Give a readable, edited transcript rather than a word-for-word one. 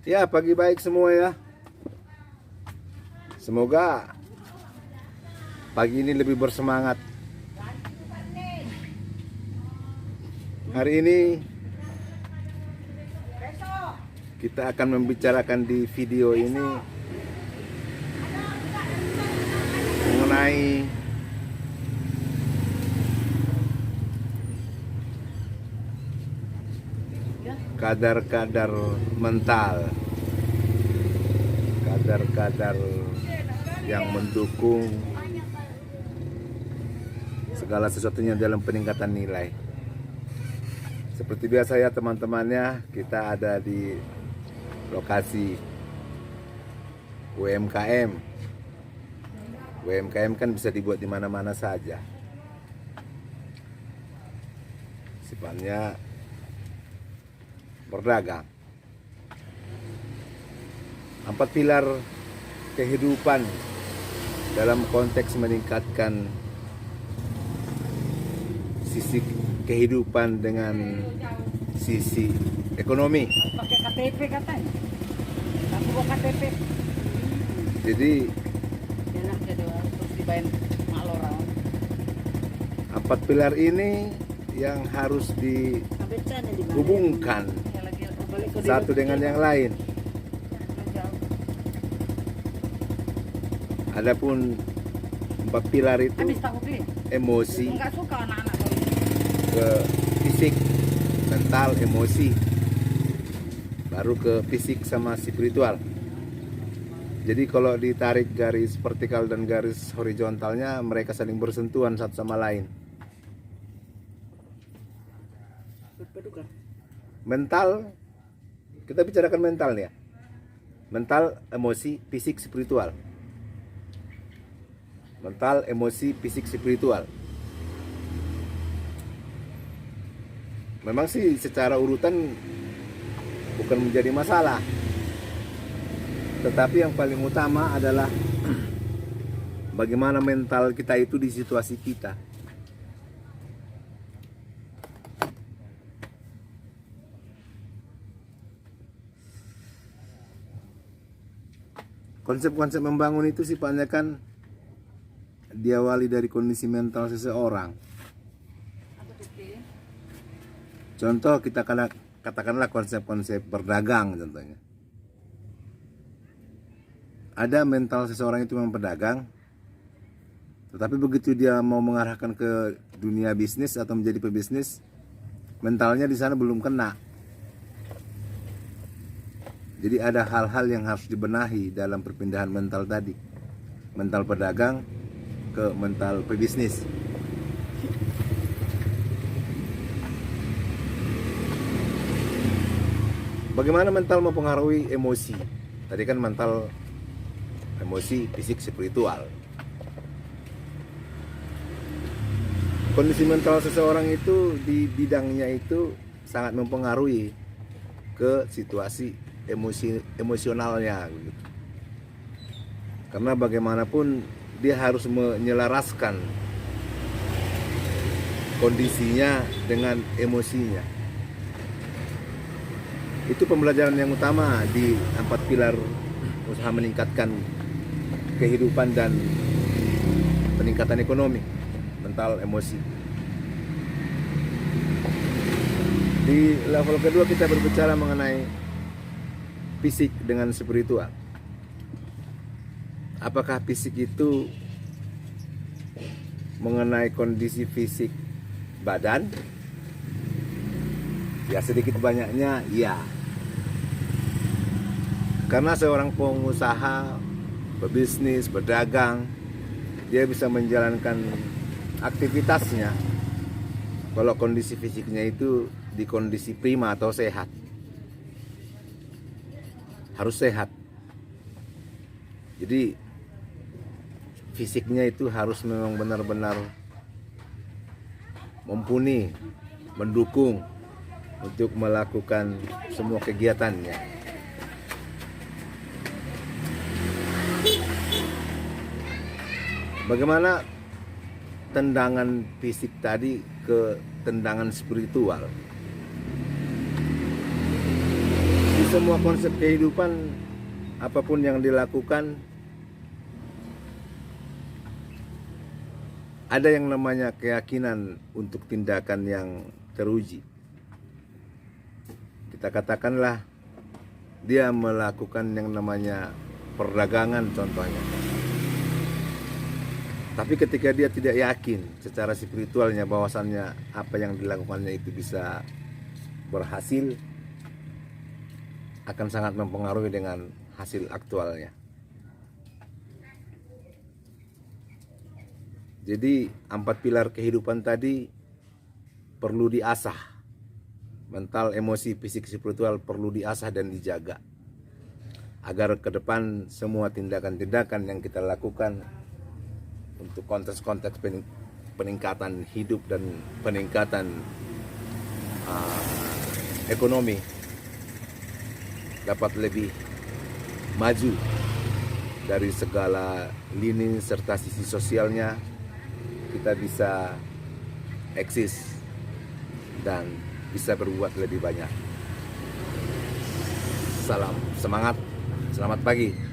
Ya, pagi baik semua ya. Semoga pagi ini lebih bersemangat. Hari ini kita akan membicarakan di video ini mengenai kadar-kadar mental, kadar-kadar yang mendukung segala sesuatunya dalam peningkatan nilai. Seperti biasa ya teman-temannya, kita ada di lokasi UMKM. UMKM kan bisa dibuat di mana-mana saja. Sifatnya berdagang. 4 pilar kehidupan dalam konteks meningkatkan sisi kehidupan dengan sisi ekonomi. Pakai KTP katanya. Aku bawa KTP. Jadi Enak jadi terus dibayar malora. 4 pilar ini yang harus dihubungkan satu dengan yang lain. Adapun 4 pilar itu emosi, Enggak suka anak-anak ke fisik, mental, emosi, baru ke fisik sama spiritual. Jadi kalau ditarik garis vertikal dan garis horizontalnya, mereka saling bersentuhan satu sama lain. Mental, kita bicarakan mental nih ya. Mental, emosi, fisik, spiritual. Mental, emosi, fisik, spiritual. Memang sih secara urutan bukan menjadi masalah. Tetapi yang paling utama adalah bagaimana mental kita itu di situasi kita. Konsep-konsep membangun itu sifatnya kan diawali dari kondisi mental seseorang. Contoh kita katakanlah konsep-konsep berdagang contohnya. Ada mental seseorang itu memang pedagang, tetapi begitu dia mau mengarahkan ke dunia bisnis atau menjadi pebisnis, mentalnya di sana belum kena. Jadi ada hal-hal yang harus dibenahi dalam perpindahan mental tadi. Mental pedagang ke mental pebisnis. Bagaimana mental mempengaruhi emosi? Tadi kan mental, emosi, fisik, spiritual. Kondisi mental seseorang itu di bidangnya itu sangat mempengaruhi ke situasi emosionalnya gitu. Karena bagaimanapun dia harus menyelaraskan kondisinya dengan emosinya. Itu pembelajaran yang utama di 4 pilar usaha meningkatkan kehidupan dan peningkatan ekonomi, mental, emosi. Di level kedua kita berbicara mengenai fisik dengan spiritual. Apakah fisik itu mengenai kondisi fisik badan? Ya sedikit banyaknya ya. Karena seorang pengusaha, pebisnis, pedagang, dia bisa menjalankan aktivitasnya kalau kondisi fisiknya itu di kondisi prima atau sehat. Harus sehat. Jadi fisiknya itu harus memang benar-benar mumpuni, mendukung untuk melakukan semua kegiatannya. Bagaimana tendangan fisik tadi ke tendangan spiritual? semua konsep kehidupan, apapun yang dilakukan, ada yang namanya keyakinan untuk tindakan yang teruji. Kita katakanlah dia melakukan yang namanya perdagangan contohnya. Tapi ketika dia tidak yakin secara spiritualnya bahwasannya apa yang dilakukannya itu bisa berhasil, akan sangat mempengaruhi dengan hasil aktualnya. Jadi 4 pilar kehidupan tadi perlu diasah. Mental, emosi, fisik, spiritual perlu diasah dan dijaga. Agar ke depan semua tindakan-tindakan yang kita lakukan untuk konteks-konteks peningkatan hidup dan peningkatan ekonomi dapat lebih maju dari segala lini serta sisi sosialnya. Kita bisa eksis dan bisa berbuat lebih banyak. Salam semangat, selamat pagi.